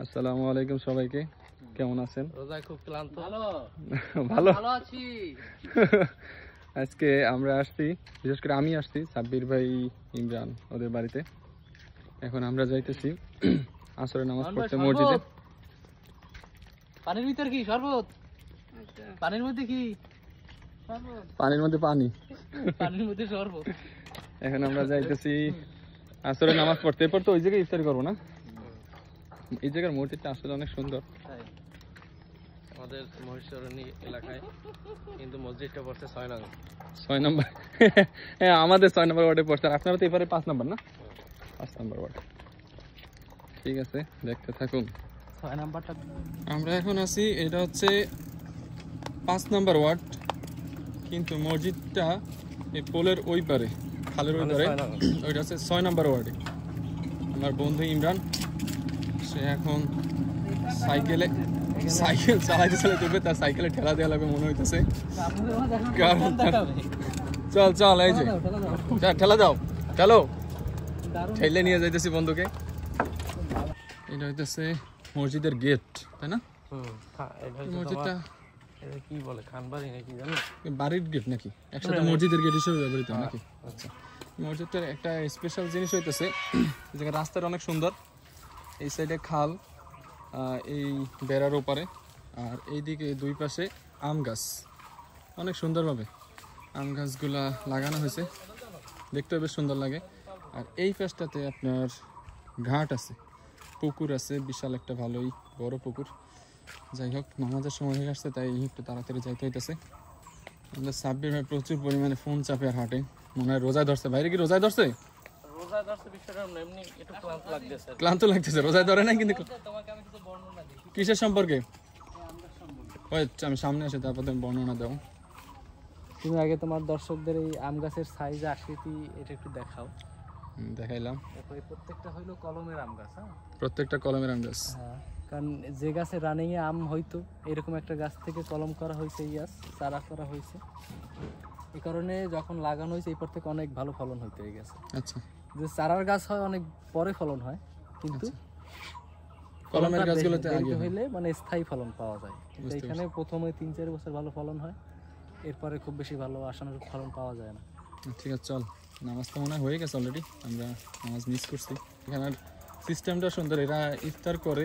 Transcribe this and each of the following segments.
আসসালামু আলাইকুম সবাইকে, কেমন আছেন? রোজায় খুব ক্লান্ত। ভালো ভালো আছি। আজকে আমরা আসছি, বিশেষ করে আমি আসছি সাব্বির ভাই, ইমরান ওদের বাড়িতে। এখন আমরা যাইতেছি আসরের নামাজ পড়তে মসজিদে। পানির ভিতর কি শরবত? পানির মধ্যে কি পানির মধ্যে পানি, পানির মধ্যে শরবত। এখন আমরা যাইতেছি আসরের নামাজ পড়তে। এরপর তো ওই জায়গায় ইফতারি করবো না? এই জায়গার মসজিদটা আসলে অনেক সুন্দর। আমাদের মহিষরণী এলাকায় কিন্তু মসজিদটা পড়ছে 6 নম্বর। হ্যাঁ, আমাদের 6 নম্বর ওয়ার্ডে পড়ছে, আর আপনারা তো এবারে 5 নম্বর না? 5 নম্বর ওয়ার্ড। ঠিক আছে, দেখতে থাকুন। 6 নাম্বারটা আমরা এখন আছি, এটা হচ্ছে 5 নম্বর ওয়ার্ড, কিন্তু মসজিদটা এই পোলের ওই পারে, খালের ওই পারে। ওইটা হচ্ছে 6 নম্বর ওয়ার্ডে। আমার বন্ধু ইমরান, সে এখন সাইকেল চালাইতে তার সাইকেলে ঠেলা দেওয়া লাগবে মনে হইতেছে। চল চল, এই যে ঠেলা দাও, চলো, ঠেলে নিয়ে যাইতেছি বন্ধুকে। এটা হইতেছে মসজিদের গেট, তাই না? মসজিদটা কি বলে, খানবাড়ি নাকি জানো? বাড়ির গেট নাকি একসাথে মসজিদের গেট হিসেবে ব্যবহৃত নাকি? আচ্ছা, মসজিদটার একটা স্পেশাল জিনিস হইতেছে, রাস্তাটা অনেক সুন্দর। এই সাইডে খাল, এই বেড়ার ওপারে, আর এইদিকে দুই পাশে আম গাছ, অনেক সুন্দরভাবে আম গাছগুলা লাগানো হয়েছে, দেখতেও বেশ সুন্দর লাগে। আর এই পাশটাতে আপনার ঘাট আছে, পুকুর আছে, বিশাল একটা ভালোই বড় পুকুর। যাই হোক, নামাজের সময় হয়ে আসছে, তাই একটু তাড়াতাড়ি যাইতে হইতেছে। আমাদের সাব্বির ভাই প্রচুর পরিমাণে ফোন চাপে আর হাঁটে, মনে হয় রোজায় ধরছে। বাইরে কি রোজায় ধরছে? ক্লান্ত লাগতেছে, রোজায় ধরে নাই কিন্তু। কিসের সম্পর্কে? আমি সামনে আসে, তারপর তুমি বর্ণনা দাও। তুমি আগে তোমার দর্শকদের এই আম গাছের সাইজ আকৃতি এটা একটু দেখাও। দেখাইলাম। প্রত্যেকটা হইলো কলমের আম গাছ। হ্যাঁ, প্রত্যেকটা কলমের আম গাছ। হ্যাঁ, কারণ যে গাছে রানিং এ আম হইতো, এরকম একটা গাছ থেকে কলম করা হয়েছে, এই গাছ চারা করা হয়েছে। এই কারণে যখন লাগানো হয়েছে এরপর থেকে অনেক ভালো ফলন হইতো এই গাছে। আচ্ছা, যে চারার গাছ হয় অনেক পরে ফলন হয়, কিন্তু কলমের গাছগুলোতে আগে হইলে মানে স্থায়ী ফলন পাওয়া যায়। কিন্তু এখানে প্রথমে 3-4 বছর ভালো ফলন হয়, এরপরে খুব বেশি ভালো আশানুরূপ ফলন পাওয়া যায় না। ঠিক আছে, চল। নামাজ তো মনে হয়ে গেছে অলরেডি, আমরা নামাজ মিস করছি। এখানের সিস্টেমটা সুন্দর, এরা ইফতার করে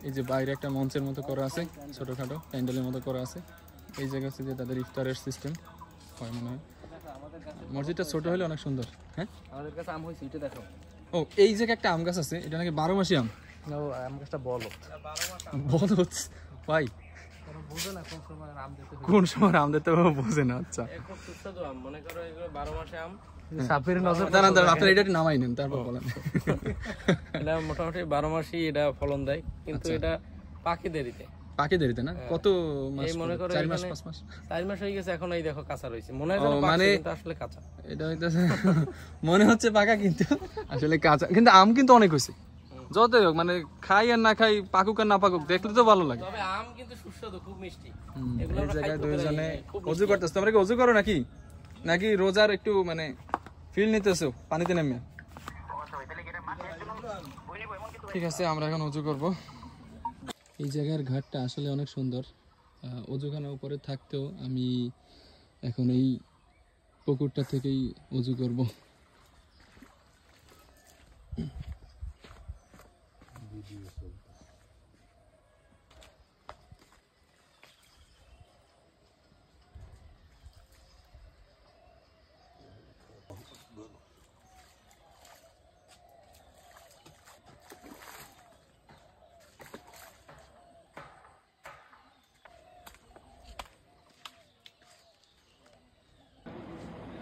এই যে বাইরে একটা মঞ্চের মতো করা আছে, ছোটোখাটো প্যান্ডেলের মতো করা আছে, এই জায়গা হচ্ছে যে তাদের ইফতারের সিস্টেম হয় মনে হয়। মসজিদটা ছোট হলে অনেক সুন্দর। হ্যাঁ, আমাদের কাছে আম হয়েছে, এটা দেখো। ও, এই জায়গায় একটা আম গাছ আছে, এটা নাকি 12 মাসি আম। আম গাছটা বলো বলদ ভাই, বুঝো না কোন সময় আম দিতে হয়, কোন সময় আম দিতে হবে বোঝে না। আচ্ছা, খুব সুস্বাদু আম, মনে করো এগুলো 12 মাসে আম। সাপের নজর দাঁড়ান, আপনারা এটা নামাই নেন, তারপর বলেন। এটা মোটামুটি 12 মাসই এটা ফলন দেয়, কিন্তু এটা পাখি দেরিতে। পাখি দেরিতে না? কত মাস? এই মনে করো 4 মাস 5 মাস? 4 মাস হয়ে গেছে, এখন এই দেখো কাঁচা রয়েছে, মনে হয় মানে আসলে কাঁচা। এটা হইতেছে মনে হচ্ছে পাকা, কিন্তু আসলে কাঁচা। কিন্তু আম কিন্তু অনেক হয়েছে, যতই হোক, মানে খাই আর না খাই, পাকুক আর না পাকুক, দেখলে তো ভালো লাগে। তবে আম কিন্তু সুস্বাদু, খুব মিষ্টি। এই জায়গায় দুইজনে ওযু করতেছ, তোমরা কি ওযু করো নাকি? নাকি রোজার একটু মানে ফিল নিতেছো পানিতে নেমে? ঠিক আছে, আমরা এখন ওযু করব। এই জায়গার ঘাটটা আসলে অনেক সুন্দর, ওযুখানা উপরে থাকতেও আমি এখন এই পুকুরটা থেকেই ওযু করব।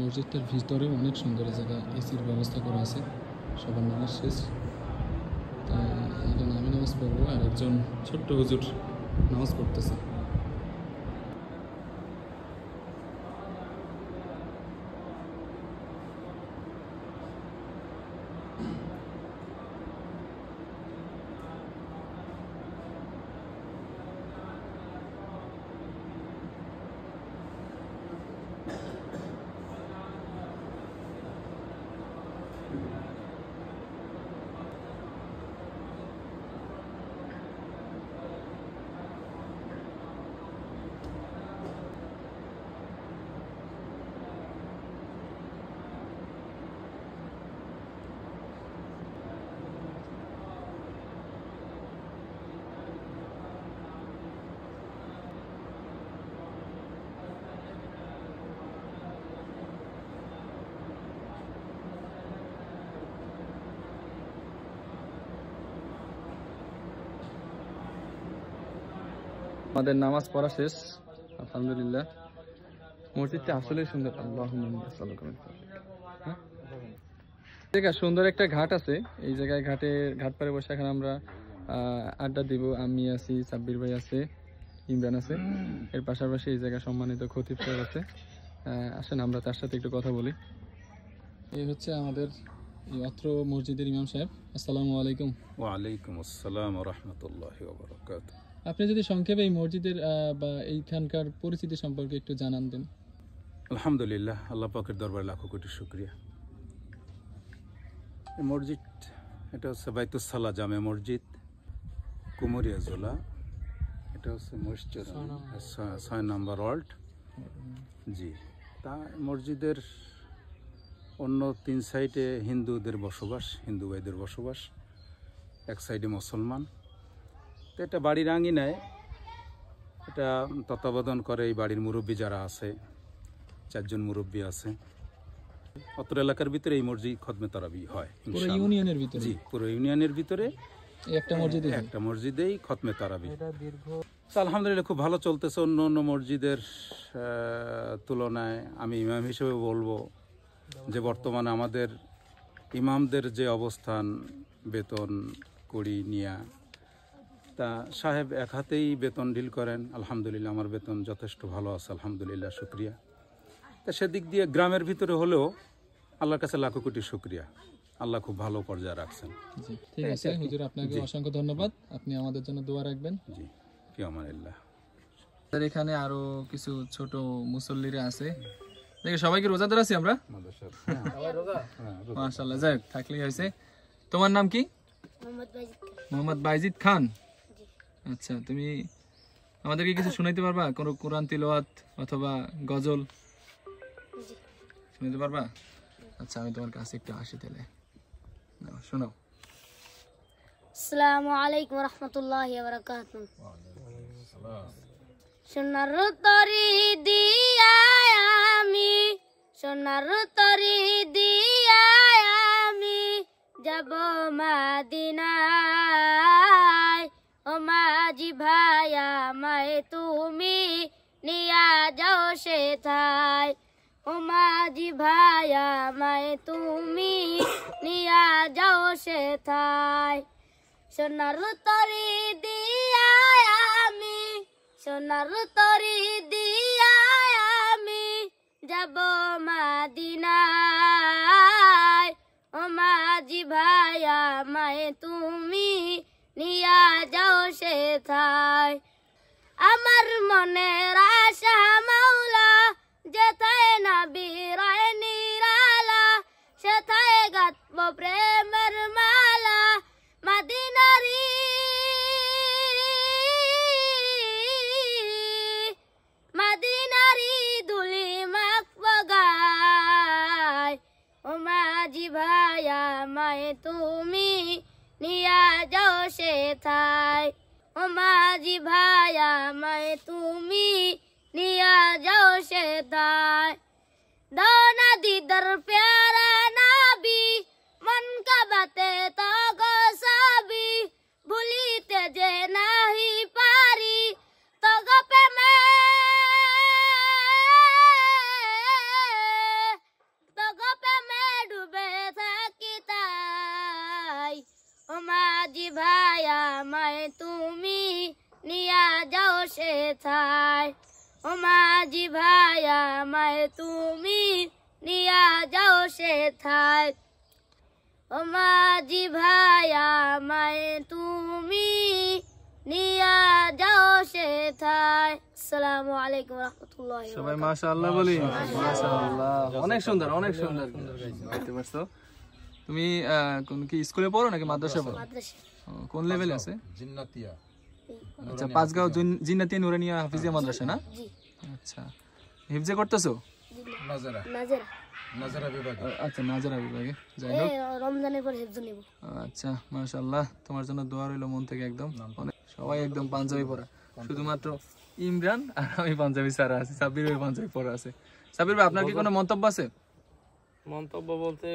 মসজিদটার ভিতরে অনেক সুন্দর জায়গা, এসির ব্যবস্থা করা আছে। সবার নামাজ শেষ, তাই এখন আমি নামাজ পড়বো, আর একজন ছোট্ট হুজুর নামাজ পড়তেছে। আমাদের নামাজ পড়া শেষ আলহামদুলিল্লাহ। মসজিদটা আসলে সুন্দর। জায়গা সুন্দর একটা ঘাট আছে, এই জায়গায় ঘাট পাড়ে বসে এখন আমরা আড্ডা দিব। আমি আছি, সাব্বির ভাই আছে, ইমরান আছে, এর পাশাপাশি এই জায়গায় সম্মানিত খতিব সাহেব আছে। আসেন আমরা তার সাথে একটু কথা বলি। এই হচ্ছে আমাদের এই অত্র মসজিদের ইমাম সাহেব। আসসালামু আলাইকুম। ওয়ালাইকুম আসসালাম ওয়া রাহমাতুল্লাহি ওয়া বারাকাতুহু। আপনি যদি সংক্ষেপে এই মসজিদের বা এইখানকার পরিস্থিতি সম্পর্কে একটু জানান দেন। আলহামদুলিল্লাহ, আল্লাহ পাকের দরবারে লাখো কোটি শুকরিয়া। এই মসজিদ এটা হচ্ছে বাইতুস সালাহ জামে মসজিদ, কুমুরিয়া জোলা। এটা হচ্ছে মসজিদ 6 নম্বর ওয়ার্ড। জি, তা মসজিদের অন্য 3 সাইডে হিন্দুদের বসবাস, হিন্দু ভাইদের বসবাস, এক সাইডে মুসলমান। তো এটা বাড়ির আঙিনায়, এটা তত্ত্বাবধান করে এই বাড়ির মুরব্বী যারা আছে, 4 জন মুরব্বী আছে। অত্র এলাকার ভিতরে এই মসজিদ খতমে তারাবি হয় পুরো ইউনিয়নের ভিতরে? জি, পুরো ইউনিয়নের ভিতরে একটা মসজিদেই খতমে তারাবি। তো আলহামদুলিল্লাহ খুব ভালো চলতেছে। অন্য অন্য মসজিদের তুলনায় আমি ইমাম হিসেবে বলবো যে বর্তমানে আমাদের ইমামদের যে অবস্থান, বেতন কড়ি নিয়া, তা সাহেব এক হাতেই বেতন ডিল করেন। আলহামদুলিল্লাহ আমার বেতন যথেষ্ট ভালো আছে, আলহামদুলিল্লাহ শুক্রিয়া। তা সেদিক দিয়ে গ্রামের ভিতরে হলেও আল্লাহর কাছে লাখো কোটি শুক্রিয়া, আল্লাহ খুব ভালো পর্যায়ে রাখছেন। জি, ঠিক আছে হুজুর, আপনাকে অসংখ্য ধন্যবাদ। আপনি আমাদের জন্য দোয়া রাখবেন। জি, ফি আমানিল্লাহ। আমাদের এখানে আরো কিছু ছোট মুসল্লিরা আছে। দেখি সবাইকে রোজাদার আছি আমরা মাশাআল্লাহ। যাই হোক, থাকলেই হয়েছে। তোমার নাম কি? মোহাম্মদ বাইজিদ খান। আচ্ছা, তুমি আমাদেরকে কিছু শোনাইতে পারবা? কোনো কোরআন তিলাওয়াত অথবা গজল শুনাইতে পারবা? আচ্ছা, আমি তোমার কাছে একটু আসি তাহলে, শোনাও। আসসালামু আলাইকুম ওয়া রাহমাতুল্লাহি ওয়া বারাকাতুহু। সোনার তরি দিয়া আমি, সোনার তরি দিয়া আমি যাব মদিনায়। ও মাঝি ভাই আমায় তুমি নিয়া যাও সেথায়। ও মাঝি ভাই আমায় তুমি নিয়া যাও সেথায়। সোনার তরি দিয়া আমি, সোনার তরি দিয়া আমি যাব মদিনায়। ও মাঝি ভাই আমায় তুমি নিয়া যাও সেথায়। আমার মনের আশা মাওলা যেথায় নবীরায় নিরালা, সেথায় গাঁথব প্রেমের মালা। মদিনারি মদিনারি দুলি মাখব গায়। ও মাঝি ভাই আমায় তুমি নিয়া যাও সেথায়। ও মাঝি ভাই আমায় তুমি নিয়া যাও সেথায়। দাও না দিদার প্যারা নাবি, মন কা বাতে তো গো সাবি। ভুলিতে যে নাহি পারি তো গো প্রেমে, তো গো প্রেমে ডুবে থাকি তাই। ও মাঝি ভাই আমায় তুমি নিয়া যাও সেথায়। ও মাঝি ভাই আমায় তুমি নিয়া যাও সেথায়। ও মাঝি ভাই আমায় তুমি নিয়া যাও সেথায়। আসসালামু আলাইকুম ওয়া রাহমাতুল্লাহি ওয়া সবাই মাশাআল্লাহ বলি। মাশাআল্লাহ, অনেক সুন্দর, অনেক সুন্দর গাইতে পারছো। তুমি কোন কি স্কুলে পড়ো নাকি মাদ্রাসায় পড়ো? মাদ্রাসা। কোন লেভেলে আছে? জিন্নাতিয়া। আচ্ছা, পাঁচগাঁও জিন্নাতিয়া নুরানিয়া হাফিজিয়া মাদ্রাসা না? জি। আচ্ছা, হিফজে করতেছো? নাজারা, নাজেরা। নাজারা বিভাগে। আচ্ছা, নাজারা বিভাগে। যাই হোক, রমজানের পর হেফজ নিব। আচ্ছা মাশাআল্লাহ, তোমার জন্য দোয়া রইল মন থেকে একদম। সবাই একদম পাঞ্জাবি পরা, শুধুমাত্র ইমরান আর আমি পাঞ্জাবি ছাড়া আছি। সাব্বির ভাই পাঞ্জাবি পরা আছে। সাব্বির ভাই, আপনার কি কোনো মন্তব্য আছে? মন্তব্য বলতে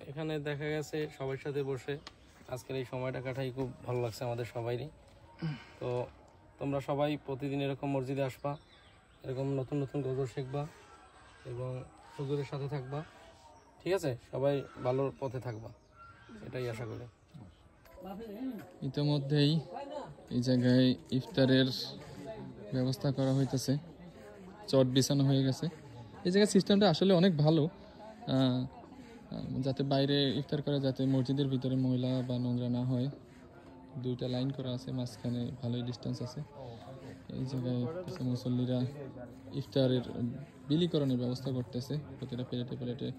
এখানে দেখা গেছে সবার সাথে বসে আজকের এই সময়টা কাটাই খুব ভালো লাগছে আমাদের সবাইরই। তো তোমরা সবাই প্রতিদিন এরকম মসজিদে আসবা, এরকম নতুন নতুন গজল শিখবা এবং হুজুরের সাথে থাকবা। ঠিক আছে, সবাই ভালোর পথে থাকবা, এটাই আশা করি। ইতিমধ্যেই এই জায়গায় ইফতারের ব্যবস্থা করা হইতেছে, চট বিছানো হয়ে গেছে। এই জায়গার সিস্টেমটা আসলে অনেক ভালো, যাতে বাইরে ইফতার করে যাতে মসজিদের ভিতরে ময়লা বা নোংরা না হয়। 2টা লাইন করা আছে, মাঝখানে ভালোই ডিস্টেন্স আছে। এই জায়গায় কিছু মুসল্লিরা ইফতারের বিলিকরণের ব্যবস্থা করতেছে, প্রতিটা প্লেটে প্লেটে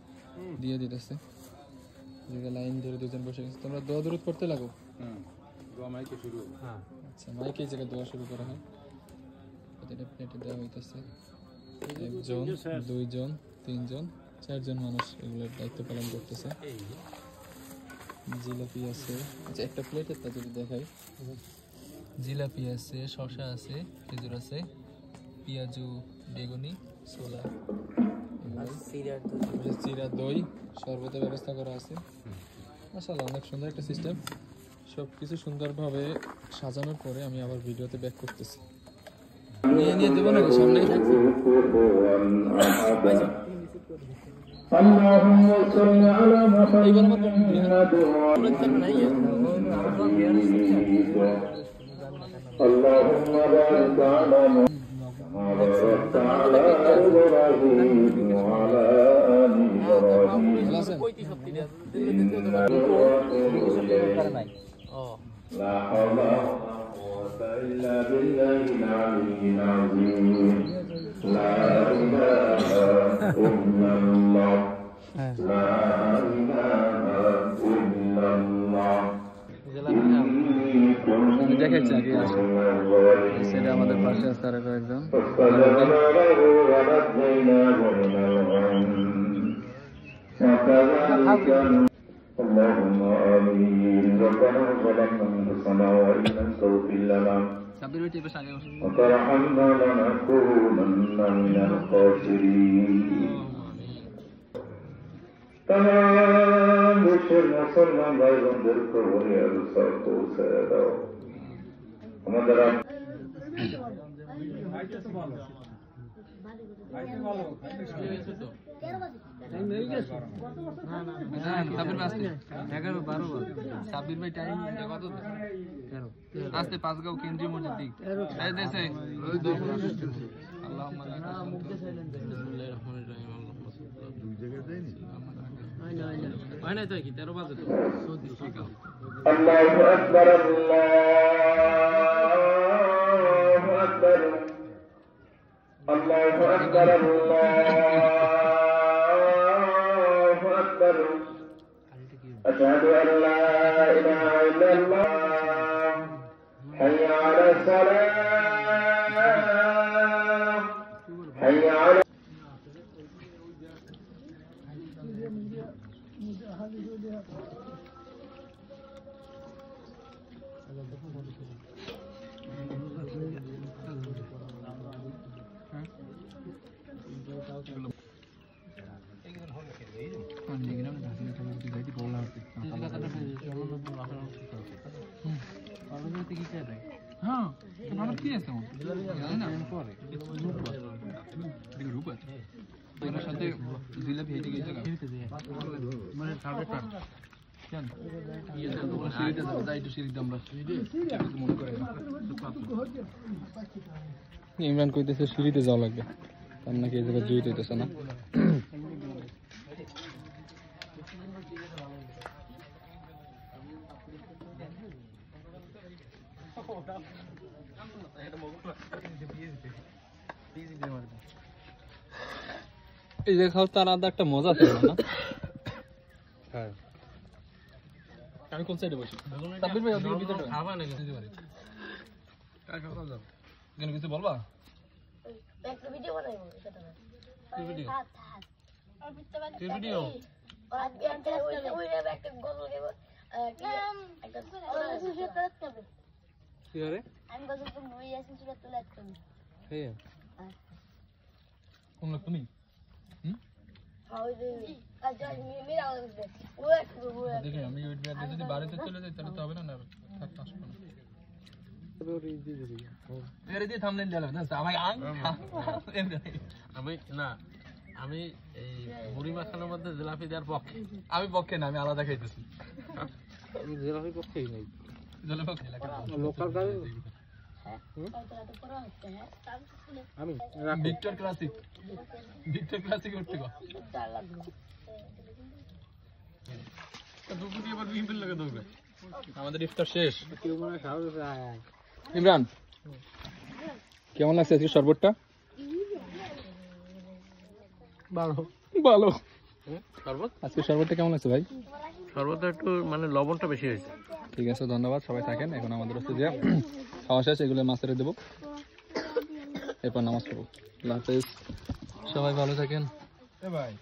দিয়ে দিতেছে। লাইন ধরে 2জন বসে গেছে। তোমরা দোয়া দরুদ করতে লাগো। আচ্ছা, মাইকে এই জায়গায় দোয়া শুরু করা হয়, প্রতিটা প্লেটে দেওয়া হইতেছে। 1 জন, 2 জন, 3 জন, 4 জন মানুষ এগুলোর দায়িত্ব পালন করতেছে। জিলাপি আছে, আচ্ছা একটা প্লেটের তা যদি দেখাই, জিলাপি আছে, শসা আছে, খেজুর আছে, পেঁয়াজু, বেগুনি, ছোলা, চিরা, দই, শরবতের ব্যবস্থা করা আছে। মাশাআল্লাহ, অনেক সুন্দর একটা সিস্টেম। সব কিছু সুন্দরভাবে সাজানোর পরে আমি আবার ভিডিওতে ব্যাক করতেছি। নিয়ে নিয়ে দেবো নাকি সামনেই থাকছে? اللهم صل على محمد اللهم بارك على محمد وعلى ابراهيم وعلى ال ابراهيم لا حول ولا قوة الا بالله العلي العظيم لا اله الا الله لا اله الا الله আমি দেখাচ্ছি আগে আসো, সেটা আমাদের পাশে আছে আর একজন। اللهم آمين ربنا ظلمنا أنفسنا وإن لم تغفر لنا وترحمنا لنكونن من الخاسرين تمام বিশ্বের মুসলমান ভাই বোনদেরকে বলে আলোচনা পৌঁছে দাও আমাদের সাব্বির ভাই টাইম কত? আসতে 5 গাঁও কেন্দ্রীয় মসজিদ দিক দেশে الله أكبر الله أكبر الله أكبر الله أكبر أشهد أن لا إله إلا الله حي على الصلاة حي على হ্যাঁ ভালো কি আছে সাথে জিলাপি হেঁটে গেছে মানে ইমরান কইতেছে সিঁড়িতে যাওয়া লাগবে, তার নাকি এই জায়গায় জয়িত হইতেছে না। এই যে খাও তার আদা একটা মজা ছিল না? হ্যাঁ, আমি কোন সাইডে বসি? সাব্বির ভাই ওদিকে ভিতরে খাবা না দিতে পারি। কার খাওয়া যাবে? কেন কিছু বলবা? একটা ভিডিও বানাইবো সেটা না। কি ভিডিও? আর ভিডিও বানাই। কি ভিডিও? ওই একটা গজল গাইবো। একটা সুযোগ করতে কি করে? আমি গজল তো মই আছি সুযোগ তুলে করতে। হ্যাঁ। কোন লোক তুমি? ওই যে আজ মেরা লাগবে। দেখে আমি ওই যদি বাড়িতে চলে যাই তাহলে তো হবে না, না থাকতে আসবো না। এর দিয়ে থাম্বনেল দিলাম না আমাকে আমি না আমি এই মুড়ি মাখানোর মধ্যে জিলাপি দেওয়ার পক্ষে। আমি পক্ষে না, আমি আলাদা খাইতেছি। আমি জিলাপি পক্ষেই নাই। লোকাল গাড়ি আমি ভিক্টর ক্লাসিক, ভিক্টর ক্লাসিক উঠতে গো দুপুরে আবার বিম্পল লাগে দৌড়ে। আমাদের ইফতার শেষ। ইমরান কেমন লাগছে আজকে শরবতটা? ভালো ভালো। শরবত আজকে শরবতটা কেমন লাগছে ভাই? শরবতটা একটু মানে লবণটা বেশি হয়েছে। ঠিক আছে, ধন্যবাদ, সবাই থাকেন। এখন আমাদের হচ্ছে যে খাওয়া শেষ, এগুলো মাছের দেবো, এরপর নামাজ পড়বো। আল্লাহ হাফেজ, সবাই ভালো থাকেন। ভাই